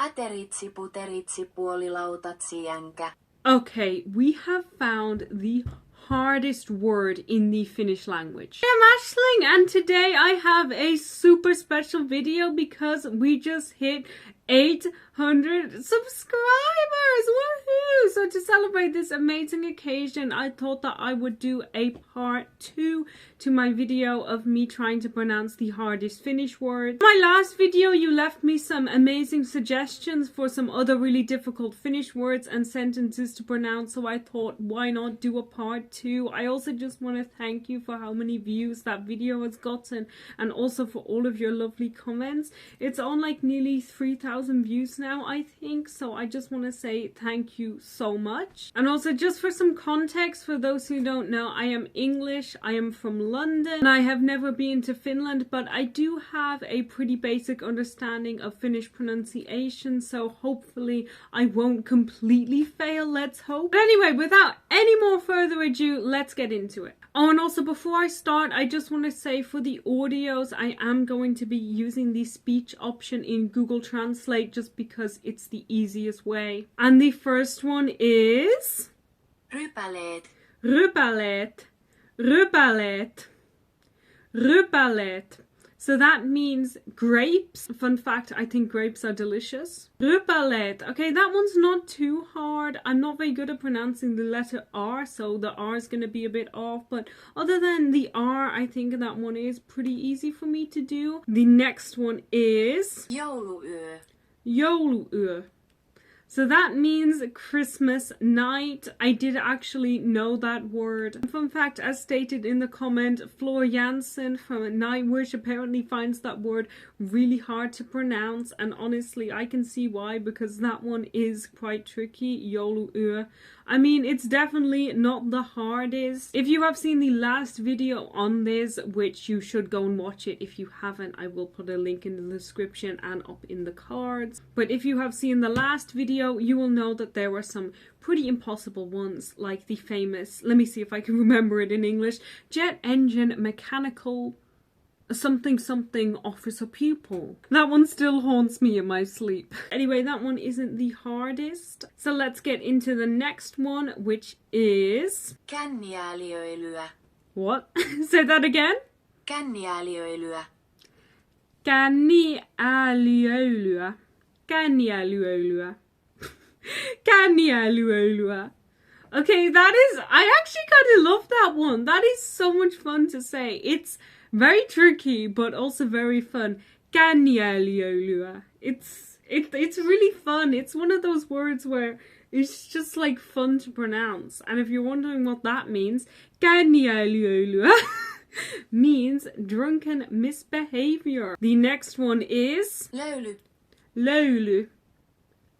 Ateritsi puteritsi puolilautatsi jänkä. Okay, we have found the hardest word in the Finnish language. I'm Ashling, and today I have a super special video because we just hit 800 subscribers! Woohoo! So to celebrate this amazing occasion, I thought that I would do a part 2 to my video of me trying to pronounce the hardest Finnish words. In my last video, you left me some amazing suggestions for some other really difficult Finnish words and sentences to pronounce, so I thought, why not do a part 2? I also just want to thank you for how many views that video has gotten, and also for all of your lovely comments. It's on like nearly 3,000 views now, I think, so I just want to say thank you so much. And also, just for some context for those who don't know, I am English, I am from London, and I have never been to Finland, but I do have a pretty basic understanding of Finnish pronunciation, so hopefully I won't completely fail, let's hope. But anyway, without any more further ado, let's get into it. Oh, and also before I start, I just want to say for the audios, I am going to be using the speech option in Google Translate just because it's the easiest way. And the first one is... Rypäleet. Rypäleet. Rypäleet. Rypäleet. So that means grapes. Fun fact, I think grapes are delicious. Rypäleet. Okay, that one's not too hard. I'm not very good at pronouncing the letter R, so the R is going to be a bit off. But other than the R, I think that one is pretty easy for me to do. The next one is... Jouluyö. Jouluyö. So that means Christmas night. I did actually know that word. Fun fact, as stated in the comment, Floor Jansen from Nightwish apparently finds that word really hard to pronounce, and honestly I can see why, because that one is quite tricky. Jouluyö. I mean, it's definitely not the hardest. If you have seen the last video on this, which you should go and watch it, if you haven't, I will put a link in the description and up in the cards. But if you have seen the last video, you will know that there were some pretty impossible ones, like the famous, let me see if I can remember it in English, jet engine mechanical something something officer pupil. That one still haunts me in my sleep. Anyway, that one isn't the hardest. So let's get into the next one, which is... Känniääliöilyä. What? Say that again? Känniääliöilyä. Känniääliöilyä. Känniääliöilyä. Känniääliöilyä. Okay, that is... I actually kind of love that one. That is so much fun to say. It's very tricky, but also very fun. Känniääliöilyä. It's really fun. It's one of those words where it's just like fun to pronounce. And if you're wondering what that means, känniääliöilyä means drunken misbehavior. The next one is... Löyly. Löyly.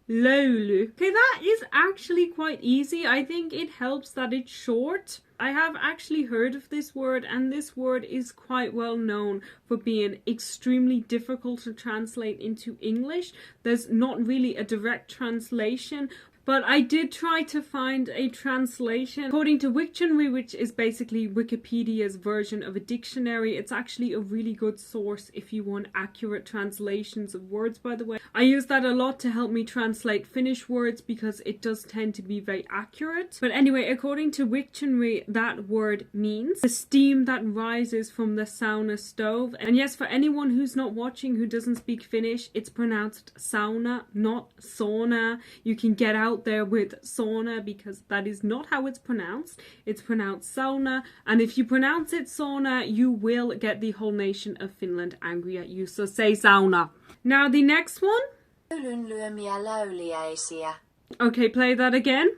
Löyly. Okay, that is actually quite easy. I think it helps that it's short. I have actually heard of this word, and this word is quite well known for being extremely difficult to translate into English. There's not really a direct translation, but I did try to find a translation. According to Wiktionary, which is basically Wikipedia's version of a dictionary, it's actually a really good source if you want accurate translations of words, by the way. I use that a lot to help me translate Finnish words because it does tend to be very accurate. But anyway, according to Wiktionary, that word means the steam that rises from the sauna stove. And yes, for anyone who's not watching who doesn't speak Finnish, it's pronounced sauna, not sauna. You can get out there with sauna because that is not how it's pronounced. It's pronounced sauna, and if you pronounce it sauna, you will get the whole nation of Finland angry at you, so say sauna. Now the next one. Löylynlyömiä läyliäisiä. Okay, play that again.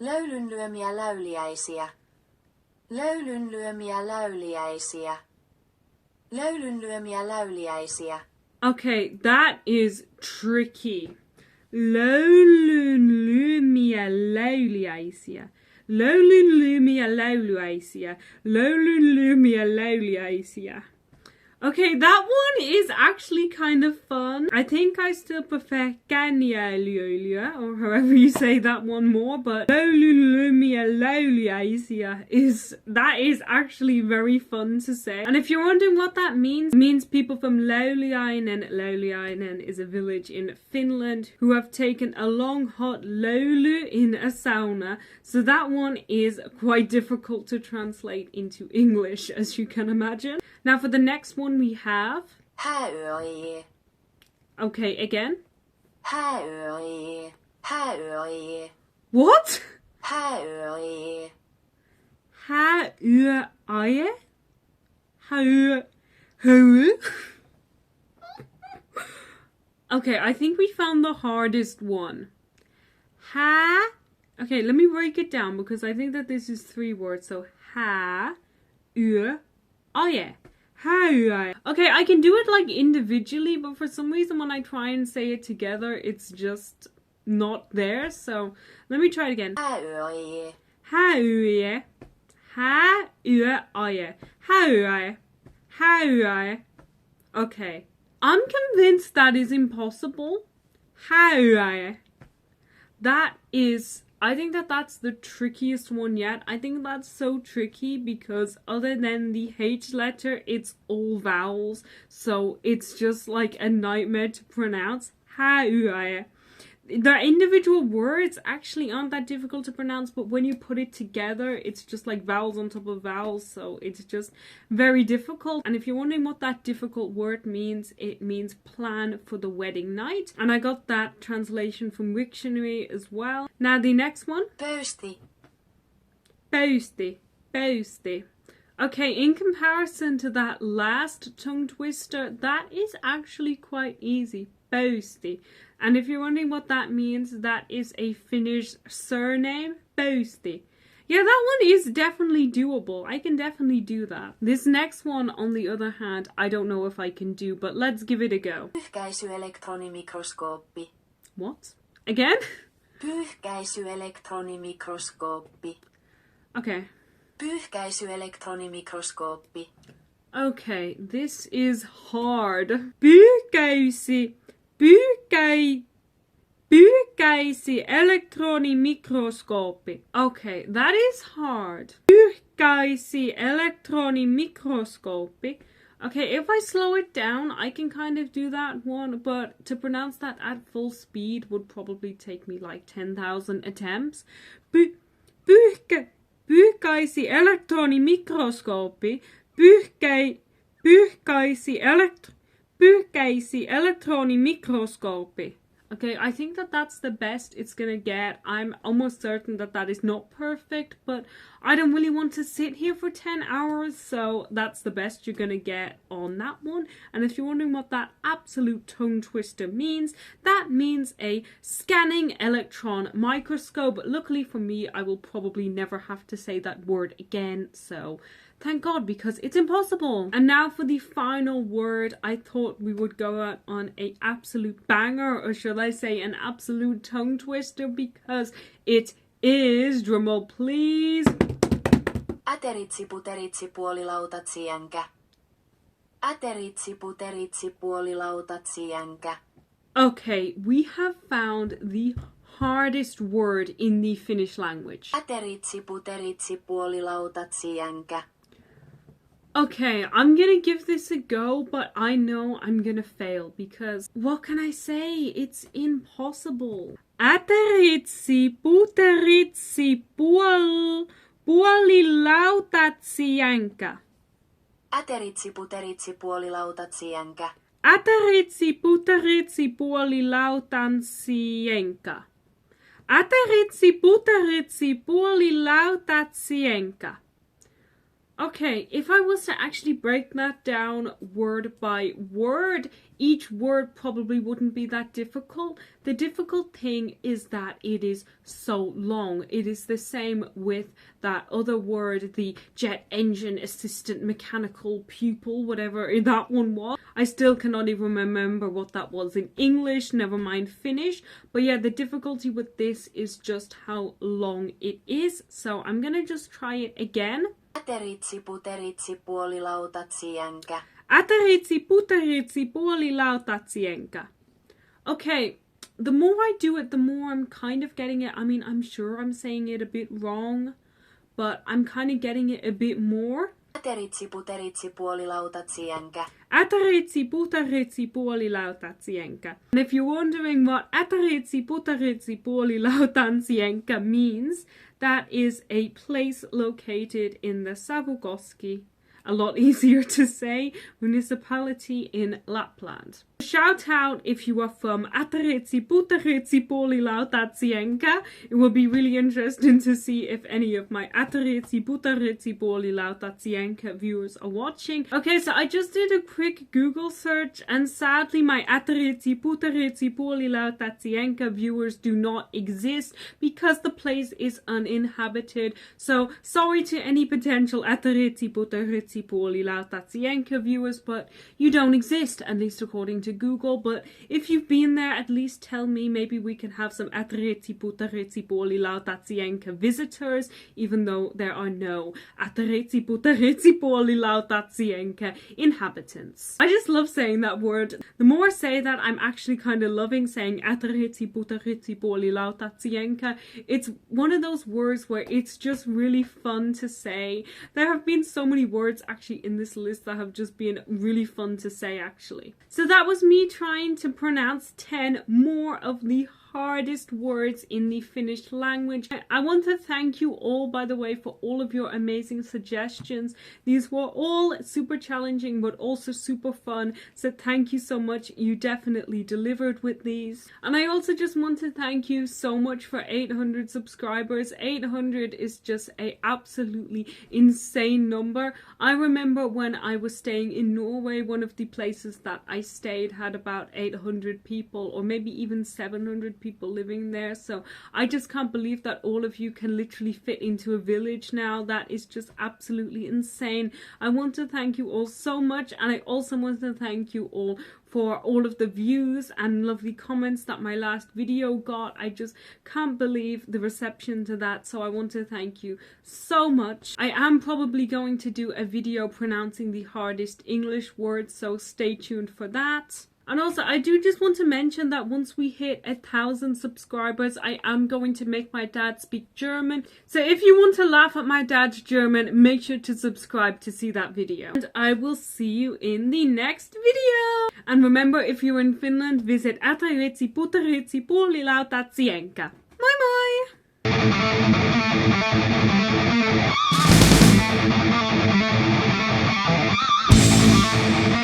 Löylynlyömiä läyliäisiä. Löylynlyömiä läyliäisiä. Löylynlyömiä läyliäisiä. Okay, that is tricky. Löylynlyömiä läyliäisiä. Löylynlyömiä läyliäisiä. Löylynlyömiä läyliäisiä. Okay, that one is actually kind of fun. I think I still prefer Kanyaliölia, or however you say that one more, but that is actually very fun to say. And if you're wondering what that means, it means people from Louliainen. Louliainen is a village in Finland who have taken a long hot löyly in a sauna. So that one is quite difficult to translate into English, as you can imagine. Now for the next one we have... Häöje. Okay, again. Häöje. Häöje. What? Häöje. Häöje? Häö... Okay, I think we found the hardest one. Okay, let me break it down because I think that this is 3 words. So, häöje. Okay, I can do it like individually, but for some reason when I try and say it together, it's just not there. So let me try it again. Häöje. Häöje. Häöje. Häöje. Häöje. Okay. I'm convinced that is impossible. Häöje. That is... I think that that's the trickiest one yet. I think that's so tricky because other than the H letter, it's all vowels. So it's just like a nightmare to pronounce. Häöje. The individual words actually aren't that difficult to pronounce, but when you put it together, it's just like vowels on top of vowels, so it's just very difficult. And if you're wondering what that difficult word means, it means plan for the wedding night. And I got that translation from Wiktionary as well. Now the next one. Pöysti. Pöysti. Pöysti. Okay, in comparison to that last tongue twister, that is actually quite easy. Pöysti. And if you're wondering what that means, that is a Finnish surname. Pöysti. Yeah, that one is definitely doable. I can definitely do that. This next one, on the other hand, I don't know if I can do, but let's give it a go. Pyyhkäisyelektronimikroskooppi. What? Again? Pyyhkäisyelektronimikroskooppi. Okay. Pyyhkäisyelektronimikroskooppi. Okay, this is hard. Pyyhkäisi elektronimikroskooppi. Okay, that is hard. Pyyhkäisi elektronimikroskooppi. Okay, if I slow it down, I can kind of do that one, but to pronounce that at full speed would probably take me like 10,000 attempts. Pyyhkäisi elektronimikroskooppi. Pyyhkäisi elektronimikroskooppi. Okay, I think that that's the best it's gonna get. I'm almost certain that that is not perfect, but I don't really want to sit here for 10 hours, so that's the best you're gonna get on that one. And if you're wondering what that absolute tongue twister means, that means a scanning electron microscope. Luckily for me, I will probably never have to say that word again, so... thank God, because it's impossible. And now for the final word, I thought we would go out on an absolute banger, or should I say an absolute tongue twister, because it is, drumroll please. Äteritsi puteritsi puolilautatsi jänkä. Äteritsi puteritsi puolilautatsi jänkä. Okay, we have found the hardest word in the Finnish language. Äteritsi puteritsi puolilautatsi jänkä. Okay, I'm gonna give this a go, but I know I'm gonna fail because what can I say? It's impossible. Äteritsi puteritsi puolilautatsi jänkä. Äteritsi puteritsi puolilautatsi jänkä. Äteritsi puteritsi puolilautatsi jänkä. Äteritsi puteritsi puolilautatsi jänkä. Okay, if I was to actually break that down word by word, each word probably wouldn't be that difficult. The difficult thing is that it is so long. It is the same with that other word, the jet engine assistant mechanical pupil, whatever that one was. I still cannot even remember what that was in English, never mind Finnish. But yeah, the difficulty with this is just how long it is. So I'm gonna just try it again. Äteritsi puteritsi puolilautatsi jänkä. Ateritsi puteritsi puolilautatsi. Okay, the more I do it, the more I'm kind of getting it. I mean, I'm sure I'm saying it a bit wrong, but I'm kind of getting it a bit more. Ateritsi puteritsi puolilautatsi. Ateritsi puteritsi puolilautatsi. And if you're wondering what ateritsi puteritsi puolilautatsi means, that is a place located in the Savukoski, a lot easier to say, municipality in Lapland. Shout out if you are from Ateritsi puteritsi puolilautatsi. It will be really interesting to see if any of my Ateritsi puteritsi puolilautatsi viewers are watching. Okay, so I just did a quick Google search, and sadly my Ateritsi puteritsi puolilautatsi viewers do not exist because the place is uninhabited. So sorry to any potential Ateritsi puteritsi puolilautatsi viewers, but you don't exist, at least according to Google. But if you've been there, at least tell me. Maybe we can have some Ateritsi puteritsi puolilautatsi visitors, even though there are no Ateritsi puteritsi puolilautatsi inhabitants. I just love saying that word. The more I say that, I'm actually kind of loving saying Ateritsi puteritsi puolilautatsi. It's one of those words where it's just really fun to say. There have been so many words actually in this list that have just been really fun to say actually. So that was me trying to pronounce 10 more of the hardest words in the Finnish language. I want to thank you all, by the way, for all of your amazing suggestions. These were all super challenging but also super fun, so thank you so much. You definitely delivered with these. And I also just want to thank you so much for 800 subscribers. 800 is just a absolutely insane number. I remember when I was staying in Norway, one of the places that I stayed had about 800 people, or maybe even 700 people living there. So I just can't believe that all of you can literally fit into a village now. That is just absolutely insane. I want to thank you all so much, and I also want to thank you all for all of the views and lovely comments that my last video got. I just can't believe the reception to that, so I want to thank you so much. I am probably going to do a video pronouncing the hardest English words, so stay tuned for that. And also, I do just want to mention that once we hit 1,000 subscribers, I am going to make my dad speak German. So if you want to laugh at my dad's German, make sure to subscribe to see that video. And I will see you in the next video. And remember, if you're in Finland, visit Ateritsi puteritsi puolilautatsi. Bye bye!